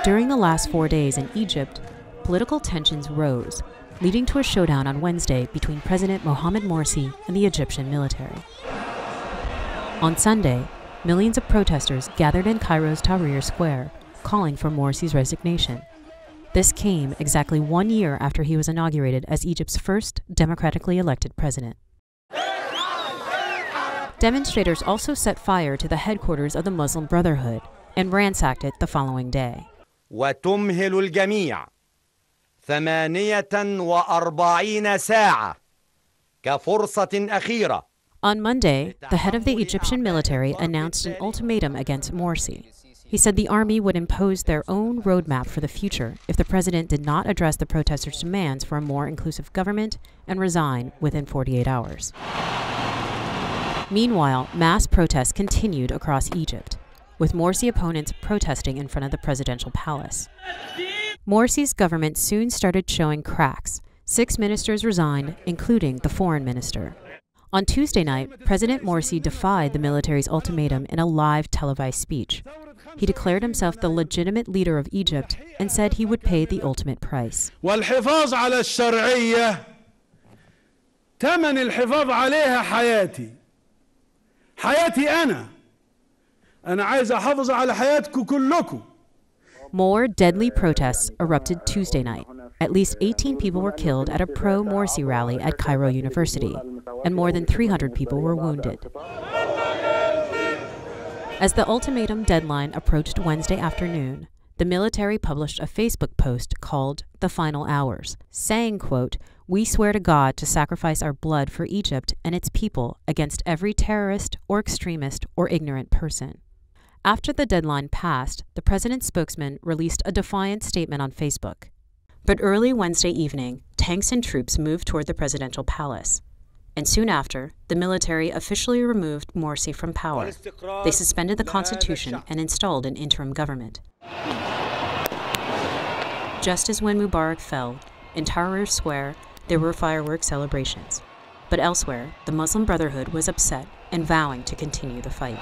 During the last 4 days in Egypt, political tensions rose, leading to a showdown on Wednesday between President Mohamed Morsi and the Egyptian military. On Sunday, millions of protesters gathered in Cairo's Tahrir Square, calling for Morsi's resignation. This came exactly 1 year after he was inaugurated as Egypt's first democratically elected president. Demonstrators also set fire to the headquarters of the Muslim Brotherhood and ransacked it the following day. وتمهل الجميع 48 ساعة كفرصة أخيرة. On Monday, the head of the Egyptian military announced an ultimatum against Morsi. He said the army would impose their own roadmap for the future if the president did not address the protesters' demands for a more inclusive government and resign within 48 hours. Meanwhile, mass protests continued across Egypt, with Morsi opponents protesting in front of the presidential palace. Morsi's government soon started showing cracks. 6 ministers resigned, including the foreign minister. On Tuesday night, President Morsi defied the military's ultimatum in a live televised speech. He declared himself the legitimate leader of Egypt and said he would pay the ultimate price. والحفاظ على الشرعية ثمن الحفاظ عليها حياتي. حياتي أنا عايز أحافظ على حياتكم كلكم. More deadly protests erupted Tuesday night. At least 18 people were killed at a pro-Morsi rally at Cairo University, and more than 300 people were wounded. As the ultimatum deadline approached Wednesday afternoon, the military published a Facebook post called The Final Hours, saying, quote, "We swear to God to sacrifice our blood for Egypt and its people against every terrorist or extremist or ignorant person." After the deadline passed, the president's spokesman released a defiant statement on Facebook. But early Wednesday evening, tanks and troops moved toward the presidential palace. And soon after, the military officially removed Morsi from power. They suspended the constitution and installed an interim government. Just as when Mubarak fell, in Tahrir Square, there were fireworks celebrations. But elsewhere, the Muslim Brotherhood was upset and vowing to continue the fight.